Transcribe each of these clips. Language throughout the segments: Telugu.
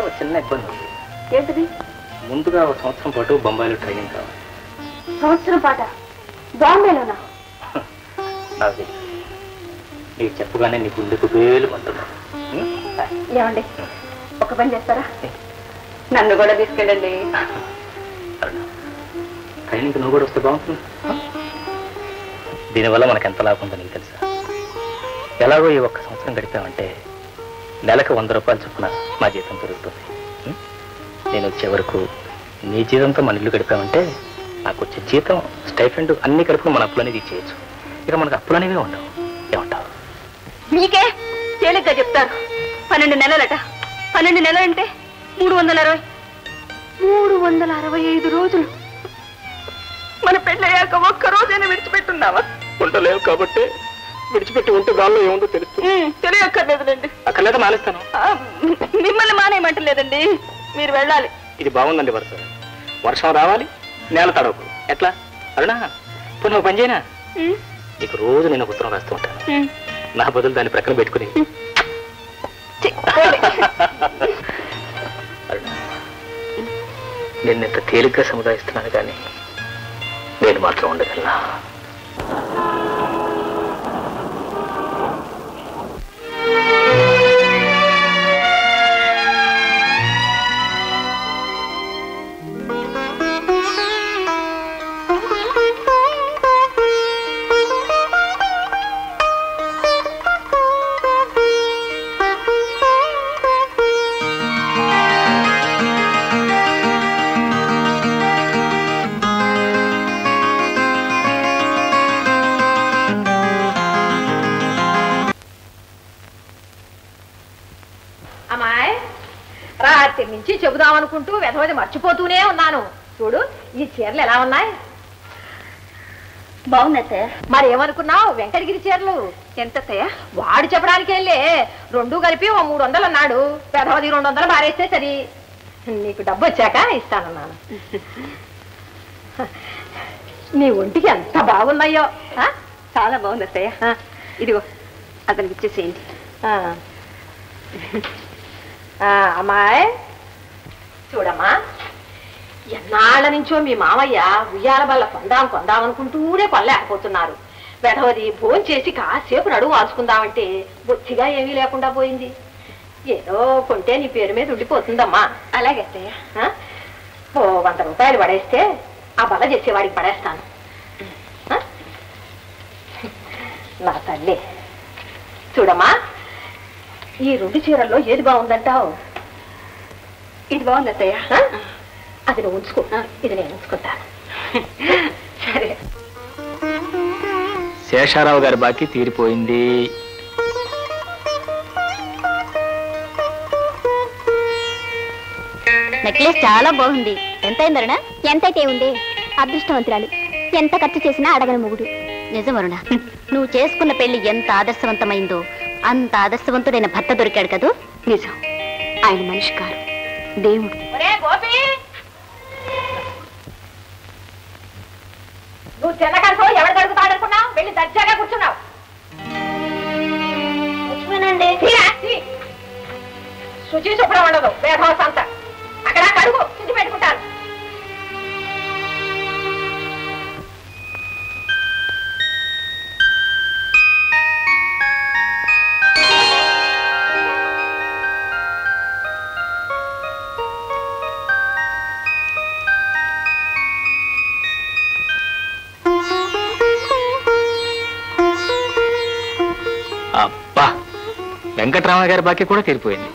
ఒక చిన్న ఇబ్బంది ఉంది. ఏంటిది? ముందుగా ఒక సంవత్సరం పాటు బొంబాయిలో ట్రైనింగ్ కావాలి. సంవత్సరం పాట బాంబేలోనా? నాకు నీకు చెప్పగానే నీ గుండెకు వేలు అంటున్నాను. ఏమండి ఒక పని చేస్తారా? నన్ను కూడా తీసుకెళ్ళండి. ట్రైనింగ్ నువ్వు కూడా వస్తే బాగుంటుంది. దీనివల్ల మనకు ఎంత లాభం ఉందో నీకు తెలుసా? ఎలాగో ఈ ఒక్క సంవత్సరం గడిపామంటే నెలకు 100 రూపాయలు చొప్పున మా జీతం పెరుగుతుంది. నేను వచ్చే వరకు నీ జీతంతో మన ఇల్లు గడిపామంటే నాకు వచ్చే జీతం, స్టైఫెండ్ అన్ని కలుపుకుని మన అప్పులనేది తీసేయచ్చు. ఇక మనకు అప్పులనేవి ఉండవు. ఏమంటావు? మీకే తేలిగ్గా చెప్తారు. 12 నెలలట. 12 నెలలంటే 360. 365 రోజులు. మన పెళ్ళయ్యాక ఒక్క రోజైనా విడిచిపెట్టున్నావా? ఉండలేవు కాబట్టి విడిచిపెట్టి ఉంటే దానిలో ఏముందో తెలుస్తుంది. తెలియక్కర్లేదులేండి. అక్కర్లేదా మానేస్తాను. మిమ్మల్ని మానేయమంటలేదండి, మీరు వెళ్ళాలి. ఇది బాగుందండి వరుస. వర్షం రావాలి, నేల తడవకు. ఎట్లా అరుణా? ఇప్పుడు నువ్వు పని చేయనా? నీకు రోజు నేను ఒక ఉత్తరం రాస్తూ ఉంటాను. నా బదులు దాన్ని ప్రక్కన పెట్టుకుని నేను ఇంత తేలిగ్గా సముదాయిస్తున్నాను కానీ నేను మాత్రం ఉండగలనా? నుంచి చెబుదామనుకుంటూ వెధవది మర్చిపోతూనే ఉన్నాను. చూడు ఈ చీరలు ఎలా ఉన్నాయి? బాగుందత్తయ్య. మరి ఏమనుకున్నావు? వెంకటగిరి చీరలు. ఎంతత్తయ్య? వాడు చెప్పడానికి వెళ్ళే 2 కలిపి 300 అన్నాడు. వెధవది 200 మారేస్తే సరి. నీకు డబ్బు వచ్చాక ఇస్తానన్నాను. నీ ఒంటికి ఎంత బాగున్నాయో. చాలా బాగుంది అత్తయ్య. ఇదిగో అతనికి ఇచ్చేసేయండి. అమ్మాయి చూడమ్మా, ఎన్నాళ్ళ నుంచో మీ మామయ్య ఉయ్యాల బల్ల కొందామనుకుంటూనే కొనలేకపోతున్నారు. వెధవది భోజనం చేసి కాసేపు నడుము వాల్చుకుందామంటే బొత్తిగా ఏమీ లేకుండా పోయింది. ఏదో కొంటే నీ పేరు మీద ఉండిపోతుందమ్మా. అలాగే అత్తయ్య. 100 రూపాయలు పడేస్తే ఆ బల్ల చేసేవాడికి పడేస్తాను. నా తల్లి చూడమ్మా, ఈ 2 చీరల్లో ఏది బాగుందంటావు? ఇది బాగుంది అత్తయ్య. అది నువ్వు ఉంచుకో, ఇది నేను ఉంచుకుంటాను. సరే. శేషారావు గారి బాకీ తీరిపోయింది. నెక్లెస్ చాలా బాగుంది. ఎంత అయిందరుణ? ఎంతైతే ఉంది. అదృష్టవంతురాలు. ఎంత ఖర్చు చేసినా అడగని మొగుడు. నిజమరుణ, నువ్వు చేసుకున్న పెళ్లి ఎంత ఆదర్శవంతమైందో అంత ఆదర్శవంతుడైన భర్త దొరికాడు కదూ. నిజం, ఆయన మనిషి కారు, దేవుడు. నువ్వు చిన్నకారుతో ఎవరు దొరుకుతాడనుకున్నావు? వెళ్ళి దర్జాగా కూర్చున్నావు. శుచి శుభ్రం ఉండదు. వేధవస అంతా అక్కడ కడుగు శుచి పెట్టుకుంటాను. అబ్బా, వెంకటరామ గారి బాకీ కూడా తీరిపోయింది.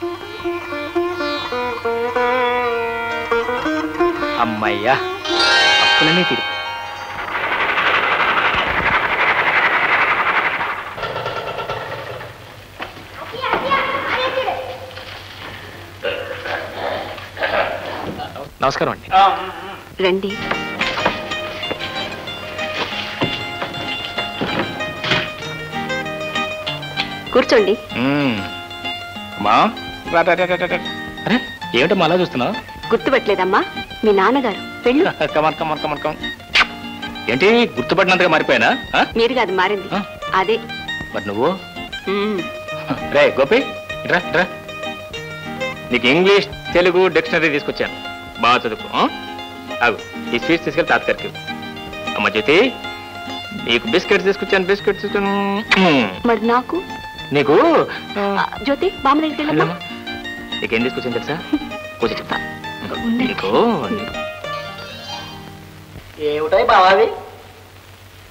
అమ్మయ్యా, అప్పులన్నీ తీరిపోయి. నమస్కారం అండి. రండి. కూర్చోండి. అరే ఏమిటమ్మా అలా చూస్తున్నావు? గుర్తుపట్టలేదమ్మా, మీ నాన్నగారు. పెళ్ళు. ఏంటి గుర్తుపడినంతగా మారిపోయానా? మీరు కాదు మారింది, అదే. మరి నువ్వు? రే గోపి, రా రా. నీకు ఇంగ్లీష్ తెలుగు డిక్షనరీ తీసుకొచ్చాను, బాగా చదువుకో. అవి ఈ స్వీట్స్ తీసుకెళ్ళి తాతగారికి. అమ్మ జ్యోతి, నీకు బిస్కెట్స్ తీసుకొచ్చాను, బిస్కెట్స్ తీసుకుని. మరి నాకు నీకు జ్యోతి బామ్మ దగ్గరికి నీకేం తీసుకొచ్చాను తెలుసా? కొంచెం చెప్తా. నీకు ఏమిటాయి బావావి?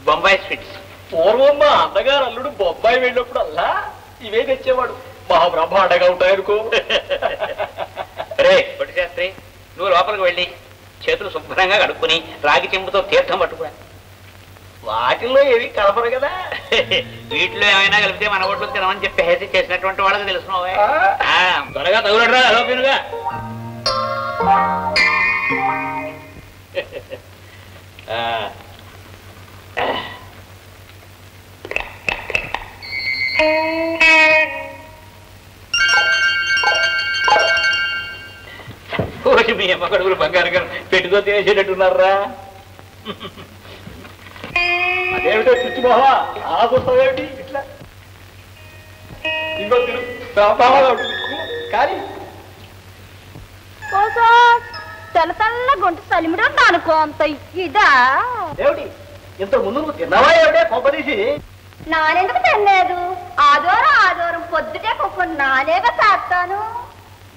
బొంబాయి స్వీట్స్. పూర్వం మా అన్నగారు అల్లుడు బొంబాయి వెళ్ళినప్పుడల్లా ఇవే తెచ్చేవాడు. మహాబ్రహ్మాండగా ఉంటాయనుకో. రే పొట్టి శాస్త్రి, నువ్వు లోపలికి వెళ్ళి చేతులు శుభ్రంగా కడుక్కుని రాగి చెంబుతో తీర్థం పట్టుకురా. వాటిల్లో ఏవి కలపరు కదా. వీటిలో ఏమైనా కలిపితే మన ఒట్లు తినమని చెప్పేసి చేసినటువంటి వాళ్ళకి తెలుసు. త్వరగా తగులడరా అలోపినుగా. మీ అమ్మ కడుగులు బంగారు పెట్టుతో తినేసేటట్టున్నారా? అదేమిటో పిచ్చి బావా, ఆ పుస్తకం ఏమిటి ఇట్లా? ఇంకో తిరు కానీ తెల్ల తెల్ల గుంట సలిమిడం నానుకో అంత ఇదా ఏమిటి ఇంత ముందు నువ్వు తిన్నావా ఏమిటే కొంపదీసి? నానెందుకు తినలేదు? ఆదివారం పొద్దుటే కుక్కుని నానేగా చేస్తాను.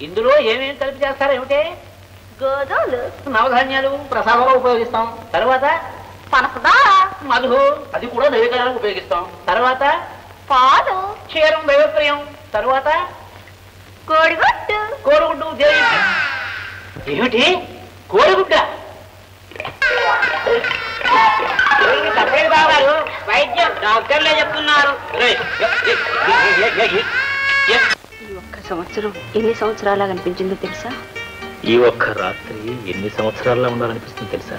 ఇందులో ఏమేమి కలిపి చేస్తారా ఏమిటే? గోధుమలు, నవధాన్యాలు ప్రసాదంలో ఉపయోగిస్తాం. తర్వాత పనసదా, మధు, అది కూడా నైవేద్యాలకు ఉపయోగిస్తాం. తర్వాత పాలు, క్షీరం దైవప్రియం. తర్వాత కోడిగుడ్డు. కోడిగుడ్డు దేవి. ఏమిటి కోడిగుడ్డ? బాగారు వైద్యం డాక్టర్లే చెప్తున్నారు. ఈ ఒక్క సంవత్సరం ఎన్ని సంవత్సరాలా కనిపించిందో తెలుసా? ఈ ఒక్క రాత్రి ఎన్ని సంవత్సరాల్లో ఉండాలనిపిస్తుంది తెలుసా?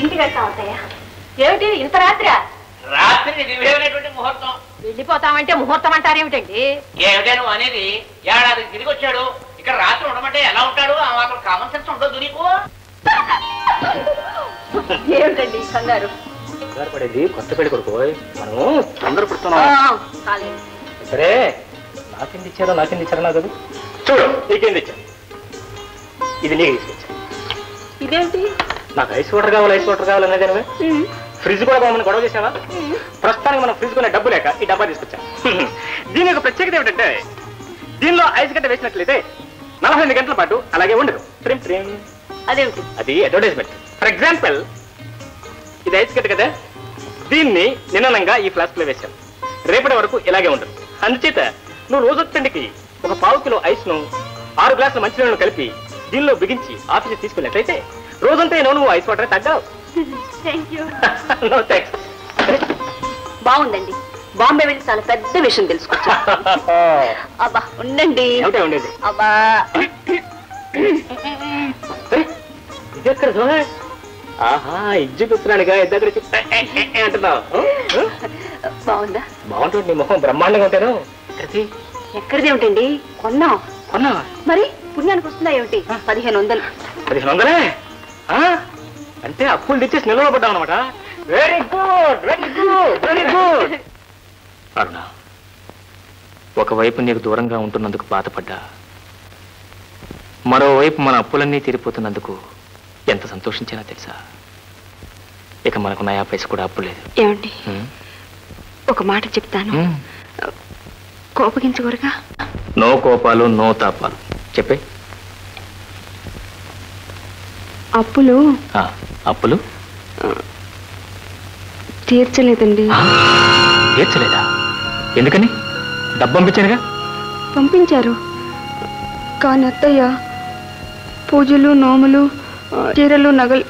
ఇంటికి వెళ్తామయ్యా. ఏమిటి ఇంత రాత్రి? రాత్రి దివ్యమైనటువంటి ముహూర్తం. వెళ్ళిపోతామంటే ముహూర్తం అంటారేమిటండి? ఏమిటే నువ్వు అనేది? ఏడాది తిరిగి వచ్చాడు, ఇక్కడ రాత్రి ఉండమంటే ఎలా ఉంటాడు? ఆ మాత్రం కామన్ సెన్స్ ఉండదు నీకు? ఏమిటండి కంగారు? కంగారు పడేది కొత్త పెళ్లి కొడుకు. మనం తొందర పడుతున్నాం. సరే, నాకెందుకు ఇచ్చారో నాకు చూడు. నీకేంది ఇచ్చాను? ఇది నీకు తీసుకొచ్చా. ఇదేంటి? నాకు ఐస్ వాటర్ కావాలనేది ఫ్రిడ్జ్ కూడా బాగుంది. గొడవ చేసావా? ప్రస్తుతానికి మనం ఫ్రిడ్జ్ కొనే డబ్బు లేక ఈ డబ్బా తీసుకొచ్చాం. దీని యొక్క ప్రత్యేకత ఏమిటంటే, దీనిలో ఐస్ గడ్డ వేసినట్లయితే 48 గంటల పాటు అలాగే ఉండదు. అదేమిటి? అది అడ్వర్టైజ్మెంట్. ఫర్ ఎగ్జాంపుల్, ఇది ఐస్ గడ్డ కదా, దీన్ని నిన్ననంగా ఈ ఫ్లాస్క్ లో వేశాం. రేపటి వరకు ఇలాగే ఉండదు. అందుచేత నువ్వు రోజొత్తండికి ఒక 1/4 కిలో ఐస్ ను 6 గ్లాసుల మంచినీళ్ళను కలిపి దీనిలో బిగించి ఆఫీస్కి తీసుకెళ్ళినట్లయితే రోజంతా నువ్వు ఐస్ వాటర్ తగ్గావు. బాగుందండి. బాంబే వెళ్ళి చాలా పెద్ద విషయం తెలుసుకొచ్చా. అబ్బా ఉండండి. ఉండేది అబ్బా ఇది ఎక్కడ? ఆహా, ఎగ్జిబిస్తున్నానుగా దగ్గర అంటున్నావు. బాగుందా? బాగుంటుంది. నీ మొహం బ్రహ్మాండంగా ఉంటాను. ఎక్కడిది ఏమిటండి? కొన్నా. మరి పుణ్యానికి వస్తుందా ఏమిటి? 1500. 1500? అంటే అప్పులు తెచ్చేసి నిలవబడ్డావు అనమాట. Very good. అరుణ, ఒకవైపు నీకు దూరంగా ఉంటున్నందుకు బాధపడ్డా, మరోవైపు మన అప్పులన్నీ తీరిపోతున్నందుకు ఎంత సంతోషించానో తెలుసా? ఇక మనకు నయా పైస కూడా అప్పు లేదు. ఏమండి, ఒక మాట చెప్తాను, కోపగించకూడగా? నో కోపాలు, నో తాపాలు. చెప్పే. అప్పులు తీర్చలేదండి. తీర్చలేదా? ఎందుకని? డబ్బు పంపించారుగా. పంపించారు, కానీ అత్తయ్య పూజలు, నోములు, చీరలు, నగలు.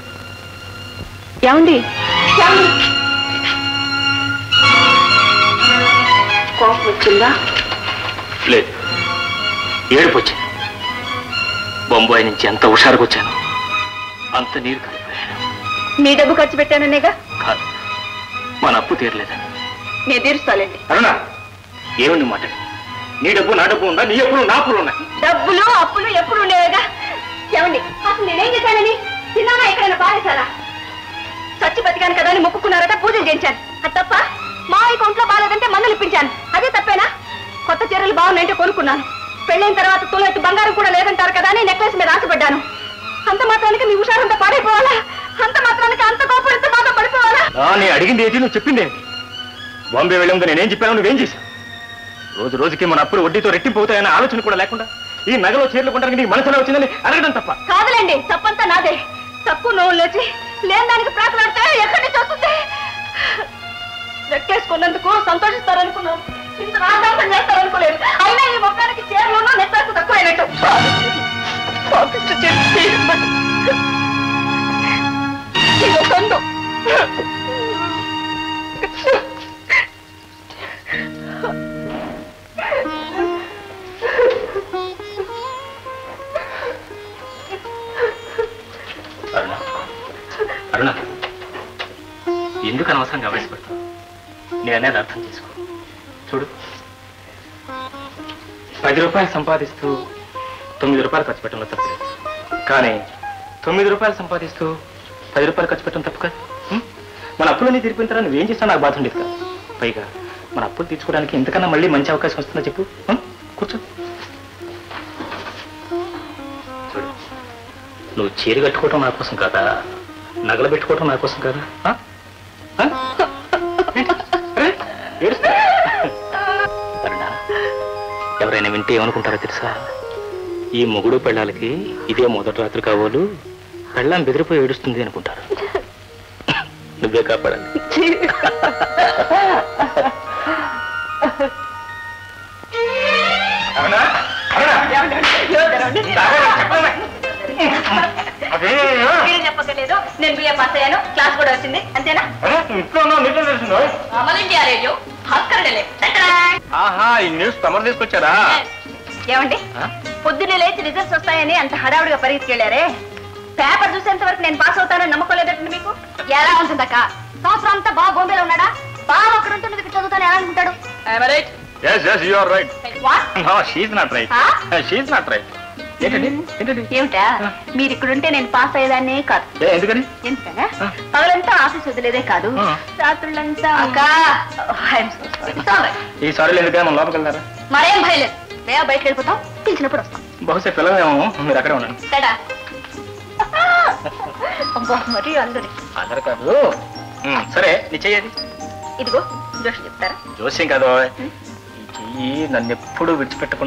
ఏమండి, కోపం వచ్చిందా? లేదు, ఏడుపు వచ్చింది. బొంబాయి నుంచి ఎంత హుషారుగా వచ్చాను, అంత నీరు కాలిపోయాను. మీ డబ్బు ఖర్చు పెట్టాననేగా? కాదు, మన అప్పు తీరలేదని. నేను తీరుస్తానండి. అరుణా, ఏముంది మాట? నీ డబ్బు నా డబ్బు ఉందా? నీ అప్పులు నా అప్పులు ఉన్నాయి. డబ్బులు అప్పులు ఎప్పుడు ఉండేవిగా. ఏమండి, అసలు నేనేం చేశానని? తిన్నానా ఎక్కడైనా బాధేశారా? చచ్చి బతికాను కదా అని మొక్కుకున్నారట, పూజలు చేయించాను. అది తప్ప మా అకౌంట్లో బాగాలేదంటే మందులు ఇప్పించాను. అదే తప్పేనా? కొత్త చీరలు బాగున్నాయంటే కొనుక్కున్నాను. పెళ్ళైన తర్వాత తొలెట్టు బంగారం కూడా లేదంటారు కదా అని నెక్లెస్ మీద ఆశపడ్డాను. అంత మాత్రానికి మీ హుషారంతా పాడైపోవాలా? అంత మాత్రానికి అంత కోపం ఎంత బాగా పడిపోవాలా? నేను అడిగింది ఏంటి, నువ్వు చెప్పింది ఏంటి? బాంబే వెళ్ళాము నేనేం చెప్పాను, నువ్వేం చేశావు? రోజు రోజుకి మన అప్పులు వడ్డీతో రెట్టింపు అవుతాయన్న ఆలోచన కూడా లేకుండా ఈ నగలో చీరలు కొనడానికి నీకు మనసులో వచ్చిందని అడగడం తప్ప. కాదులేండి, తప్పంతా నాదే. తక్కువ నోవు లేచి లేని దానికి ప్రాకులాడితే ఎక్కడి నుంచి వస్తుంది? నెక్కేసుకున్నందుకు సంతోషిస్తారనుకున్నాను, ఇంత రాజాంతం చేస్తారనుకోలేదు. అయినా ఈ మొక్కానికి చీరలోనూ నెక్కు తక్కువైనట్టు. ఇదో కండు. అరుణ, ఎందుకు అనవసరంగా ఆవేశపడతావు? నేను అనేది అర్థం చేసుకో. చూడు, 10 రూపాయలు సంపాదిస్తూ 9 రూపాయలు ఖర్చు పెట్టడంలో తప్పు లేదు. కానీ 9 రూపాయలు సంపాదిస్తూ 10 రూపాయలు ఖర్చు పెట్టడం తప్పు కాదు. మన అప్పులన్నీ తీరిపోయిన తర్వాత నువ్వేం చేస్తావు నాకు బాధ ఉండేది కాదు. పైగా మన అప్పులు తీర్చుకోవడానికి ఇంతకన్నా మళ్ళీ మంచి అవకాశం వస్తుందో చెప్పు. కూర్చో. చూడు, నువ్వు చీర కట్టుకోవటం నా కోసం కాదా, నగలు పెట్టుకోవటం నా కోసం కాదా? ఎవరైనా వింటే ఏమనుకుంటారో తెలుసా? ఈ మొగుడు పెళ్ళాలకి ఇదే మొదటి రాత్రి కావాలు, పెళ్ళాం బెదిరిపోయి ఏడుస్తుంది అనుకుంటారు. నువ్వే కాపాడాలి. చెప్పలేదు, నేను బిఏ పాస్ అయ్యాను, క్లాస్ కూడా వచ్చింది, అంతేనా? ఈ న్యూస్ తమరు తీసుకొచ్చారా? ఏమండి, పొద్దున్నే లేచి రిజల్ట్స్ వస్తాయని అంత హడావుడిగా పరిగెత్తుకెళ్లారే, పేపర్ చూసేంత వరకు నేను పాస్ అవుతానని నమ్మకం లేదండి మీకు? ఎలా ఉంటుందక్క? సంవత్సరం అంతా బాగా బాంబేలో ఉన్నాడా? బాగా అక్కడ ఉంటుంది, ఇక్కడ చదువుతాను ఎలా అనుకుంటాడు? ఏమిటా, మీరు ఇక్కడుంటే నేను పాస్ అయ్యేదాన్నే కాదు. ఎందుకని? ఎందుకనా? పగలంతా ఆఫీస్ వదిలేదే కాదు, రాత్రులంతా ఈ సారీలు ఎందుకని మనం లోపలికి వెళ్తారా? మరేం భయలేదు, మేము బయటకు వెళ్ళిపోతాం, పిలిచినప్పుడు వస్తాం. బహుశా పిల్లలేమో, మీరు అక్కడే ఉన్నాను. మరి అందరి అందరు కాదు. సరే, నీ చెయ్యేది ఇదిగో జోషి చెప్తారా? జోస్యం కాదు, ఈ చెయ్యి నన్ను ఎప్పుడు విడిచిపెట్టకుండా